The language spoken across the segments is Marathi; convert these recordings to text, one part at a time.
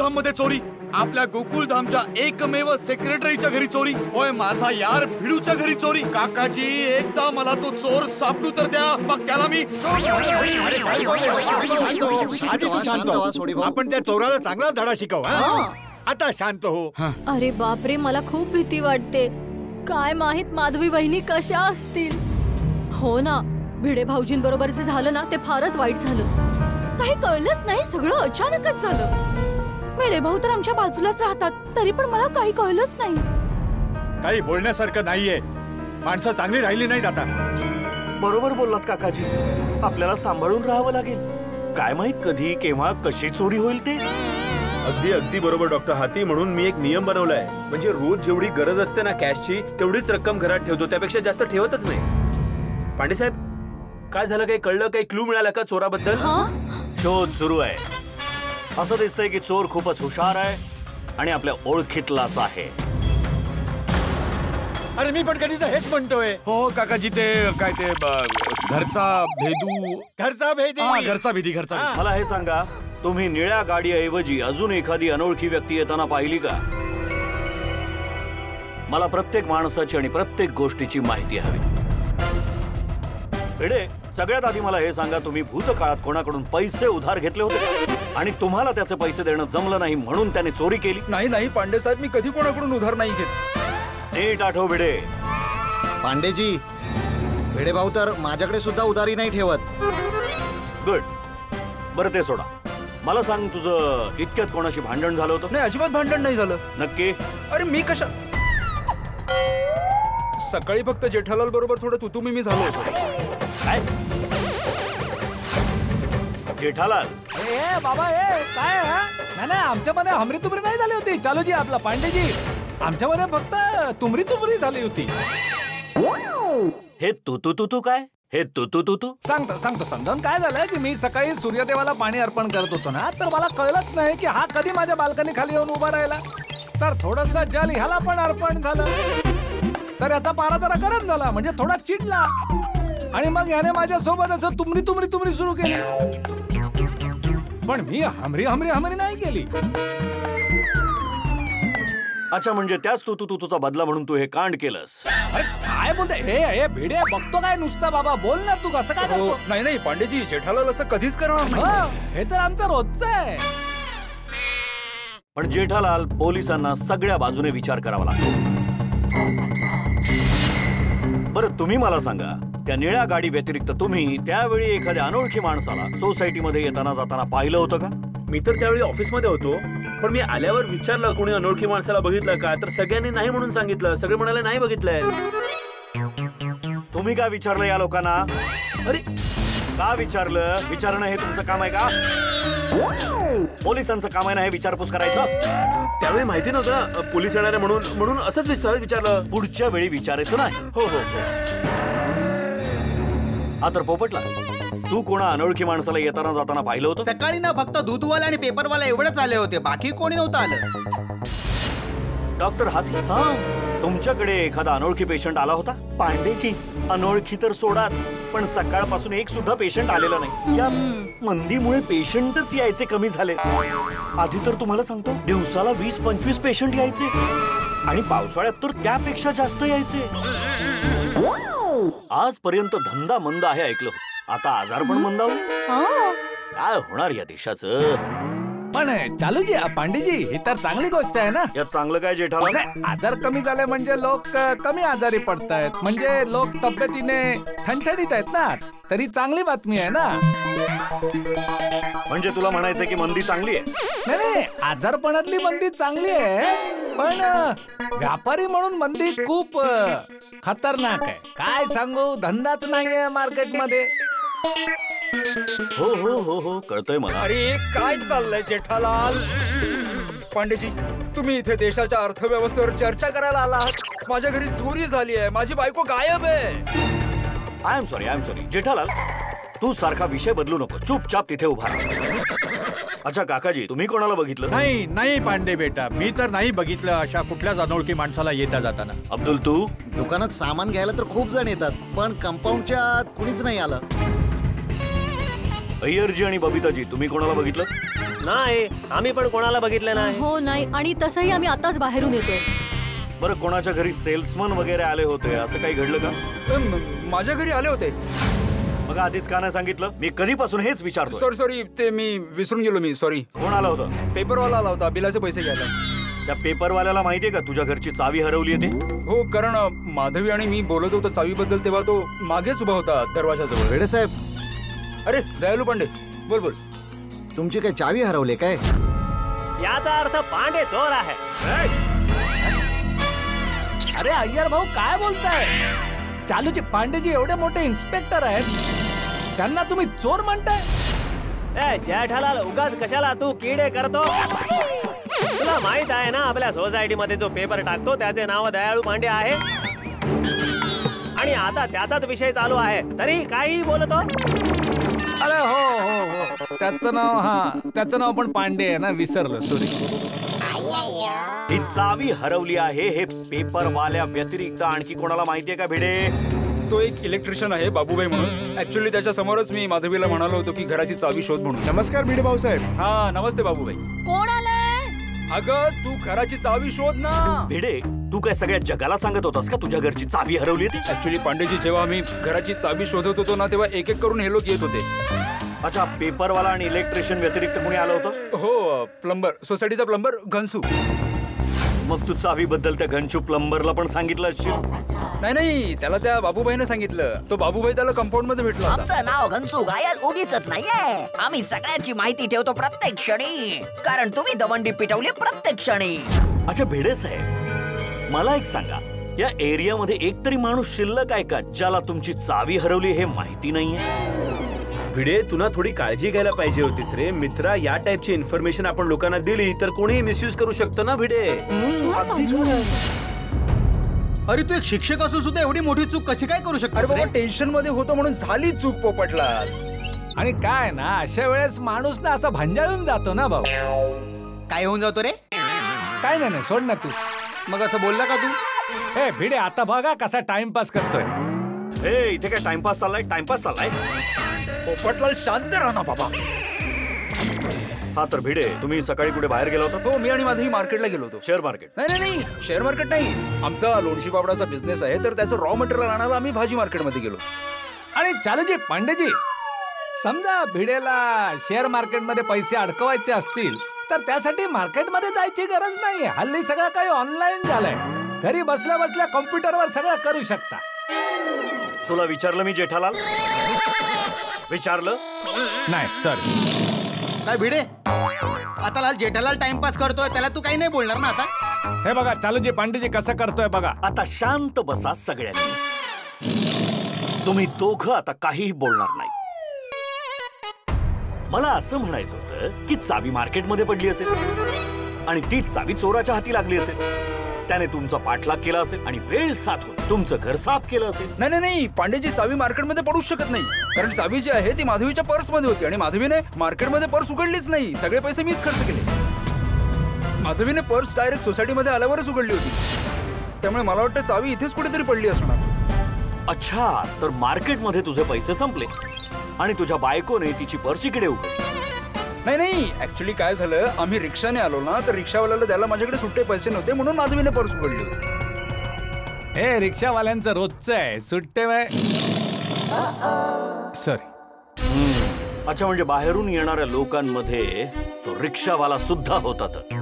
गोकुलधाम मध्ये चोरी, आपल्या गोकुलधामच्या एकमेव सेक्रेटरीच्या घरी चोरी, ओय माझा यार भिडूच्या घरी चोरी. काकाजी एकदा मला तो चोर सापडू तर द्या, मग त्याला मी. आपण त्या चोराला चांगला धडा शिकव. आता शांत हो. अरे बापरे, मला खूप भीती वाटते. काय माहित माधवी वहिनी कशा असतील. हो ना, भिडे भाऊजींबरोबर जे झालं ना ते फारच वाईट झालं. काही कळलंच नाही, सगळं अचानकच झालं. भिडे भाऊ तर आमच्या बाजूलाच राहतात, तरी पण मला काही कळलंच नाही. काही बोलण्यासारखं नाहीये, माणसं चांगली राहिली नाहीत आता. बरोबर बोललात काकाजी, आपल्याला सांभाळून राहावं लागेल. काय माहित कधी केव्हा कशी चोरी होईल ते. अगदी अगदी बरोबर डॉक्टर हाती. म्हणून मी एक नियम बनवलाय, म्हणजे रोज जेवढी गरज असते ना कॅशची तेवढीच रक्कम घरात ठेवतो, त्यापेक्षा जास्त ठेवतच नाही. पांडे साहेब, काय झालं, काही कळलं, काही क्लू मिळाला का चोराबद्दल? शोध सुरू आहे. असं दिसतंय की चोर खूपच हुशार आहे आणि आपल्या ओळखीतलाच आहे. अरे मी पण कधीच हेच म्हणतोय. हो काकाजी, ते काय ते घरचा भेदू, घरचा भेदी. मला हे सांगा, तुम्ही निळ्या गाडीऐवजी अजून एखादी अनोळखी व्यक्ती येताना पाहिली का? मला प्रत्येक माणसाची आणि प्रत्येक गोष्टीची माहिती हवी. भिडे, सगळ्यात आधी मला हे सांगा, तुम्ही भूतकाळात कोणाकडून पैसे उधार घेतले होते आणि तुम्हाला त्याचे पैसे देणं जमलं नाही म्हणून त्याने चोरी केली? नाही पांडे साहेब, मी कधी कोणाकडून उधार नाही घेत. नीट आठव भिडे. पांडेजी, भिडे भाऊ तर माझ्याकडे सुद्धा उधारी नाही ठेवत. गुड. बरं ते सोडा, मला सांग, तुझं इतक्यात कोणाशी भांडण झालं होतं? नाही, अजिबात भांडण नाही झालं. नक्की? अरे मी कशा, सकाळी फक्त जेठालाल बरोबर थोडं तुतुमिमी झालो होतो. काय जेठालाल? बाबा काय? नाही, आमच्यामध्ये हमरी तुमरी नाही झाली होती. चालूजी आपला पांडेजी, आमच्यामध्ये फक्त तुमरी तुमरी झाली होती. हे तू काय? हे तू सांगतो समजावून. काय झालं की मी सकाळी सूर्यदेवाला पाणी अर्पण करत होतो ना, तर मला कळलंच नाही की हा कधी माझ्या बाल्कनी खाली येऊन उभा राहिला. तर थोडस जल ह्याला पण अर्पण झालं, तर याचा पारा जरा गरम झाला, म्हणजे थोडा चिडला आणि मग याने माझ्या सोबत असं तुमरी सुरू केली. पण मी हमरी नाही केली. अच्छा, म्हणजे त्याच तुझा बदला म्हणून तू हे कांड केलंस? काय बोलते हे भिडे? बघतो काय नुसतं बाबा, बोल ना तू कसं काय करतो? नाही पांडेजी, जेठालाल असं कधीच करणार नाही. हे तर आमचं रोजचं आहे. पण जेठालाल, पोलिसांना सगळ्या बाजूने विचार करावा लागतो. बरं तुम्ही मला सांगा, त्या निळ्या गाडी व्यतिरिक्त तुम्ही त्यावेळी एखाद्या अनोळखी माणसाला सोसायटीमध्ये येताना जाताना पाहिलं होतं का? मी तर त्यावेळी ऑफिसमध्ये होतो, पण मी आल्यावर विचारलं कोणी अनोळखी माणसाला बघितलं का, तर सगळ्यांनी नाही म्हणून सांगितलं. सगळे म्हणाले नाही बघितलंय. तुम्ही काय विचारलं या लोकांना? अरे का विचारलं? विचारणं हे तुमचं काम आहे का? पोलिसांचं काम आहे ना हे विचारपूस करायचं? त्यावेळी माहिती नव्हतं पोलीस येणार म्हणून असंच सहज विचारलं. पुढच्या वेळी विचारायचं नाही. हो. हा तर पोपटला, तू कोणा अनोळखी माणसाला येताना जाताना पाहिलं होतं? सकाळी ना फक्त दूधवाला आणि पेपरवाला एवढंच आले होते, बाकी कोणी नव्हतं आलं. डॉक्टर हाती, तुमच्याकडे एखादा अनोळखी पेशंट आला होता? पांडेजी, अनोळखी तर सोडात, पण सकाळपासून एक सुद्धा पेशंट आलेला नाही. या मंदीमुळे पेशंटच यायचे कमी झाले. आधी तर तुम्हाला सांगतो, दिवसाला 20-25 पेशंट यायचे आणि पावसाळ्यात तर त्यापेक्षा जास्त यायचे. आजपर्यंत धंदा मंद आहे ऐकलं, आता आजार पण मंदावले. काय होणार या देशाचं? पण चालूजी, पांडेजी, ही तर चांगली गोष्ट आहे ना. यात चांगलं काय जेठालाल? आजार कमी झाले म्हणजे लोक कमी आजारी पडतायत, म्हणजे लोक तब्येतीने ठणठणीत आहेत ना, तरी चांगली बातमी आहे ना. म्हणजे तुला म्हणायचं की मंदी चांगली आहे? नाही, आजारपणातली मंदी चांगली आहे, पण व्यापारी म्हणून मंदी खूप खतरनाक आहे. काय सांगू, धंदाच नाहीये मार्केटमध्ये. हो कळतंय मला. अरे काय चाललंय जेठालाल? पांडेजी, तुम्ही इथे देशाच्या अर्थव्यवस्थेवर चर्चा करायला आलात. माझ्या घरी चोरी झाली आहे, माझी बायको गायब आहे. आय एम सॉरी जेठालाल, तू सारखा विषय बदलू नको, चुपचाप तिथे उभा राहा. अच्छा काकाजी, तुम्ही कोणाला बघितलं? नाही पांडे बेटा, मी तर नाही बघितलं अशा कुठल्याच अनोळखी माणसाला येता जाताना. अब्दुल, तू? दुकानात सामान घ्यायला तर खूप जण येतात, पण कंपाऊंडच्या आत कुणीच नाही आलं. अय्यरजी आणि बबिताजी, तुम्ही कोणाला बघितलं? नाही, आम्ही पण कोणाला बघितलं नाही. हो नाही, आणि तसंही आम्ही आताच बाहेरून येतोय. बरं, कोणाच्या घरी सेल्समन वगैरे आले होते असं काही घडलं का? माझ्या घरी आले होते. मग आधीच का नाही सांगितलं? मी कधीपासून हेच विचारतो. सॉरी ते मी विसरून गेलो. मी सॉरी. कोण आलं होतं? पेपरवाला आला होता बिलाचे पैसे घ्यायला. त्या पेपरवाल्याला माहितीये का तुझ्या घरची चावी हरवली आहे ते? हो, कारण माधवी आणि मी बोलत होतो चावीबद्दल तेव्हा तो मागेच उभा होता दरवाजाजवळ. भेडे साहेब, अरे दयालू पांडे, बोल बोल. तुमची काय चावी हरवली काय? याचा अर्थ पांडे चोर आहे. अरे अय्यर भाऊ, काय बोलताय? चालूचे पांडेजी एवढे मोठे इन्स्पेक्टर आहेत, त्यांना तुम्ही चोर म्हणताय? ए जेठालाल, उगाच कशाला तू किडे करतो? तुला माहित आहे ना आपल्या सोसायटी मध्ये जो पेपर टाकतो त्याचे नाव दयाळू पांडे आहे, आणि आता त्याचाच विषय चालू आहे तरी काही बोलतो. अरे हो हो हो, त्याचं नाव पण पांडे आहे ना, विसरलो, सॉरी. ही चावी हरवली आहे हे पेपरवाल्या व्यतिरिक्त आणखी कोणाला माहितीये का भिडे? तो एक इलेक्ट्रिशियन आहे बाबूभाई म्हणून. ऍक्च्युअली त्याच्या समोरच मी माधवीला म्हणालो होतो की घराची चावी शोध म्हणून. नमस्कार भिडे भाऊ साहेब. हा नमस्ते बाबूभाई. कोण आलंय? अगं तू घराची चावी शोध ना. भिडे, तू काय सगळ्या जगाला सांगत होतास का तुझ्या घरची चावी हरवली ती? ऍक्च्युली पांडेजी, जेव्हा आम्ही घराची चावी शोधत होतो ना तेव्हा एक एक करून हे लोक येत होते. अच्छा, पेपरवाला आणि इलेक्ट्रिशियन व्यतिरिक्त कोणी आलं होतं? हो, प्लंबर, सोसायटीचा प्लंबर घनसू. मग तू चावी बद्दल त्या घनशू प्लंबरला पण सांगितलं असशील? नाही, त्याला त्या बाबूभाईने सांगितलं. तो बाबूभाई त्याला कंपाऊंड मध्ये भेटला होता. आमचं नाव घनसू गायल उगीच नाहीये. आम्ही सगळ्यांची माहिती ठेवतो प्रत्येक क्षणी, कारण तुम्ही दवंडी पिटवली प्रत्येक क्षणी. अच्छा भिडे साहेब, मला एक सांगा, या एरियामध्ये एक तरी माणूस शिल्लक आहे का ज्याला तुमची चावी हरवली हे माहिती नाहीये? भिडे, तुला थोडी काळजी घ्यायला पाहिजे होतीस रे मित्रा. या टाइपची इन्फॉर्मेशन आपण लोकांना दिली तर कोणीही मिसयूज करू शकतं ना भिडे. अरे तू एक शिक्षक असून सुद्धा एवढी मोठी चूक कशी काय करू शकतो? अरे बाबा, टेन्शन मध्ये होतो म्हणून झाली चूक पोपटला. आणि काय ना, अशा वेळेस माणूस ना असा भंजाळून जातो ना भाऊ. काय होऊन जातो रे? काय नाही, सोड ना तू. मग असं बोलला का तू? हे भिडे, आता बघा कसा टाइमपास करतोय. हे इथे काय टाइमपास चाललाय? टाइमपास चाललाय? पोपटलाल शांत राहा ना बाबा. हा तर भिडे, तुम्ही सकाळी कुठे बाहेर गेला होता? हो, मी आणि माधवी मार्केटला गेलो होतो. Share market? नाही, शेअर मार्केट नाही. आमचा लोणशी पापडाचा बिझनेस आहे, तर त्याचं रॉ मटेरियल आणायला आम्ही भाजी मार्केटमध्ये गेलो. आणि चालूजी पांडेजी, समजा भिडेला शेअर मार्केटमध्ये पैसे अडकवायचे असतील तर त्यासाठी मार्केटमध्ये जायची गरज नाही. हल्ली सगळं काही ऑनलाईन झालंय. घरी बसल्या बसल्या कॉम्प्युटरवर सगळं करू शकता. तुला विचारलं मी जेठालाल? विचारलं नाही, सॉरी. काय भिडे, आता लाल जेठालाल टाइमपास करतोय, त्याला तू काही नाही बोलणार ना आता? हे बघा चालूजी पांडेजी कसं करतोय बघा. आता शांत बसा सगळ्यांनी. तुम्ही दोघं आता काहीही बोलणार नाही. मला असं म्हणायचं होतं की चावी मार्केटमध्ये पडली असेल आणि ती चावी चोराच्या हाती लागली असेल. त्याने तुमचा पाठलाग केला असेल आणि वेळ साधून तुमचं घर साफ केलं असेल. नाही, पांडेजी, चावी मार्केटमध्ये पडूच शकत नाही. कारण चावी जी आहे ती माधवीच्या पर्स मध्ये होती आणि माधवीने मार्केटमध्ये पर्स उघडलीच नाही. सगळे पैसे मीच खर्च केले. माधवीने पर्स डायरेक्ट सोसायटीमध्ये आल्यावरच उघडली होती. त्यामुळे मला वाटतं चावी इथेच कुठेतरी पडली असणार. अच्छा, तर मार्केटमध्ये तुझे पैसे संपले आणि तुझ्या बायकोने तिची पर्स इकडे उघडली. नाही, ऍक्च्युली काय झालं, आम्ही रिक्षाने आलो ना, तर रिक्षावाल्याला द्यायला माझ्याकडे सुट्टे पैसे नव्हते म्हणून माधवीने पर्स उघडली होती. हे रिक्षावाल्यांचं रोजचं आहे, सुट्टे सॉरी. अच्छा, म्हणजे बाहेरून येणाऱ्या लोकांमध्ये तो रिक्षावाला सुद्धा होता तर?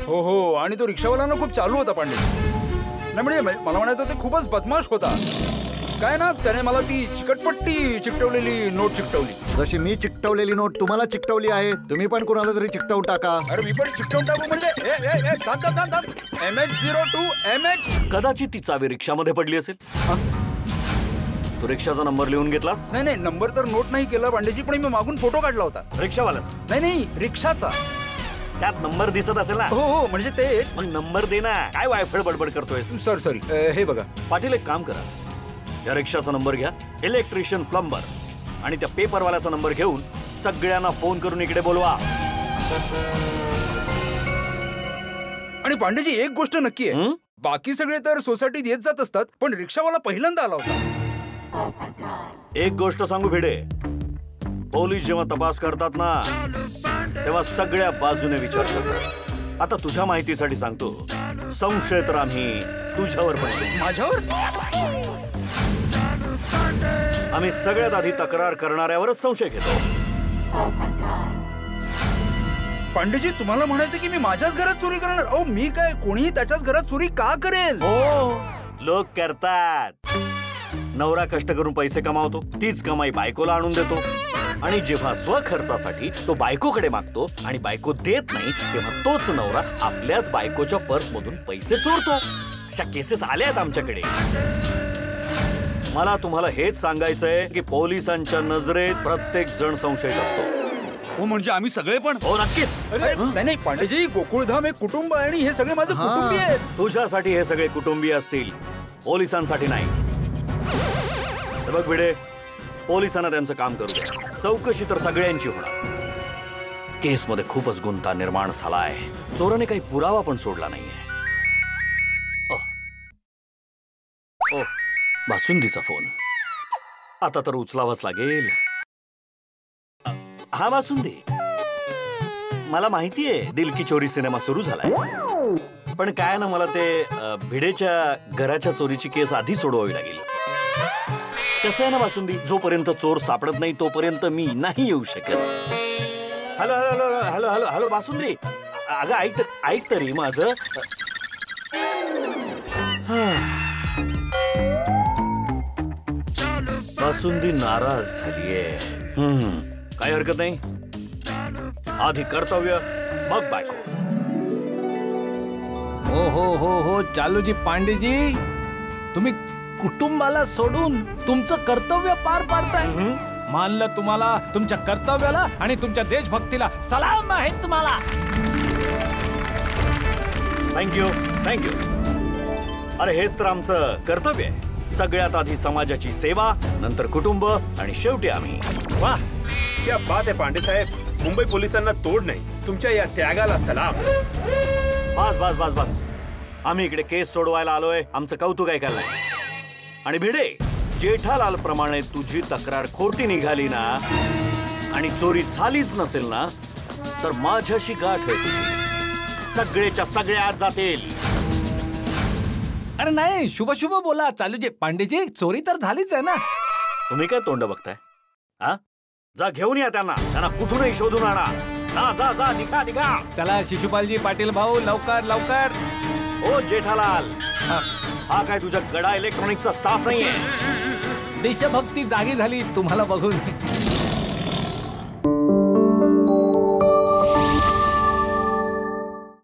हो, आणि तो रिक्षावाला ना खूप चालू होता पांडे. नाही म्हणजे मला म्हणायचं ते खूपच बदमाश होता. काय ना, त्याने मला ती चिकटपट्टी चिकटवलेली नोट चिकटवली. जशी मी चिकटवलेली नोट तुम्हाला चिकटवली आहे, तुम्ही पण कोणाला तरी चिकटवून टाका. अरे मी पण चिकटवून टाकू म्हणजे MH02 MH. कदाचित ती चावी रिक्षामध्ये पडली असेल. तो रिक्षाचा नंबर लिहून घेतलास? नाही, नंबर तर नोट नाही केला पांडेजी, पण मी मागून फोटो काढला होता. रिक्षावालाच? नाही, रिक्षाचा. त्यात नंबर दिसत असेल ना? हो, म्हणजे तेच. मग नंबर दे ना. काय वायफळ बडबड करतोय? सॉरी. हे बघा पाटील, एक काम करा, या रिक्षाचा नंबर घ्या, इलेक्ट्रिशियन, प्लंबर आणि त्या पेपरवाल्याचा नंबर घेऊन सगळ्यांना फोन करून इकडे बोलवा. आणि पांडेजी, एक गोष्ट नक्की आहे, बाकी सगळे तर सोसायटीत येत जात असतात, पण रिक्षावाला पहिल्यांदा आला होता. एक गोष्ट सांगू भिडे, पोलीस जेव्हा तपास करतात ना तेव्हा सगळ्या बाजूने विचार करतात. आता तुझ्या माहितीसाठी सांगतो, संशय तर आम्ही तुझ्यावर पण घेतो. माझ्यावर? आम्ही सगळ्यात आधी तक्रार करणाऱ्यावरच संशय घेतो. पांडेजी, तुम्हाला म्हणायचं की मी माझ्याच घरात चोरी करणार? अहो मी काय, कोणीही त्याच्याच घरात चोरी का करेल? लोक करतात. नवरा कष्ट करून पैसे कमावतो, तीच कमाई बायकोला आणून देतो, आणि जेव्हा स्वखर्चासाठी तो बायकोकडे मागतो आणि बायको देत नाही, तेव्हा तोच नवरा आपल्याच बायकोच्या पर्स मधून पैसे चोरतो. अशा केसेस आल्यात आमच्याकडे. मला तुम्हाला हेच सांगायचंय की पोलिसांच्या नजरेत प्रत्येक जण संशयित असतो. हो म्हणजे आम्ही सगळे पण? हो नक्कीच. नाही पांडेजी, गोकुळधाम एक कुटुंब आहे आणि हे सगळे माझे कुटुंबीय आहेत. तुझ्यासाठी हे सगळे कुटुंबीय असतील, पोलिसांसाठी नाही. बघ भिडे, पोलिसांना त्यांचं काम करू द्या. चौकशी तर सगळ्यांची होणार. केसमध्ये खूपच गुंता निर्माण झालाय. चोराने काही पुरावा पण सोडला नाहीये. ओ, बासुंदीचा फोन. आता तर उचलावाच लागेल. हा बासुंदी, मला माहितीये दिल की चोरी सिनेमा सुरू झालाय, पण काय ना, मला ते भिडेच्या घराच्या चोरीची केस आधी सोडवावी लागेल. कसं आहे ना बासुंदी, जोपर्यंत चोर सापडत नाही तोपर्यंत मी नाही येऊ शकत. Hello hello hello hello hello basundi, अगं ऐक तरी माझं. बासुंदी नाराज झालीये. काही हरकत नाही. आधी कर्तव्य, मग बायको. हो चालूजी पांडेजी, तुम्ही कुटुंबाला सोडून तुमचं कर्तव्य पार पाडताय. मानलं तुम्हाला, तुमच्या कर्तव्याला आणि तुमच्या देशभक्तीला सलाम आहे तुम्हाला. थँक्यू. अरे हेच तर आमचं कर्तव्य आहे. सगळ्यात आधी समाजाची सेवा, नंतर कुटुंब आणि शेवटी आम्ही. वाह, क्या बात आहे पांडे साहेब. मुंबई पोलिसांना तोड नाही. तुमच्या या त्यागाला सलाम. बस. आम्ही इकडे केस सोडवायला आलोय. आमचं कौतुक ऐकायला नाही. आणि भिडे, जेठालाल प्रमाणे तुझी तक्रार खोटी निघाली ना आणि चोरी झालीच नसेल ना, तर माझ्याशी गाठ आहे तुझी. सगळेच्या सगळे आज जातील. अरे नाही, शुभ बोला चालूजी. पांडेजी, चोरी तर झालीच आहे ना. तुम्ही काय तोंड बघताय? हा, जा घेऊन या त्यांना कुठूनही शोधून आणा. जा निघा. चला शिशुपालजी, पाटील भाऊ, लवकर. ओ जेठालाल, हा काय तुझ्या गडा इलेक्ट्रॉनिक्सचा स्टाफ नाहीये? देशभक्ती जागी झाली तुम्हाला बघून.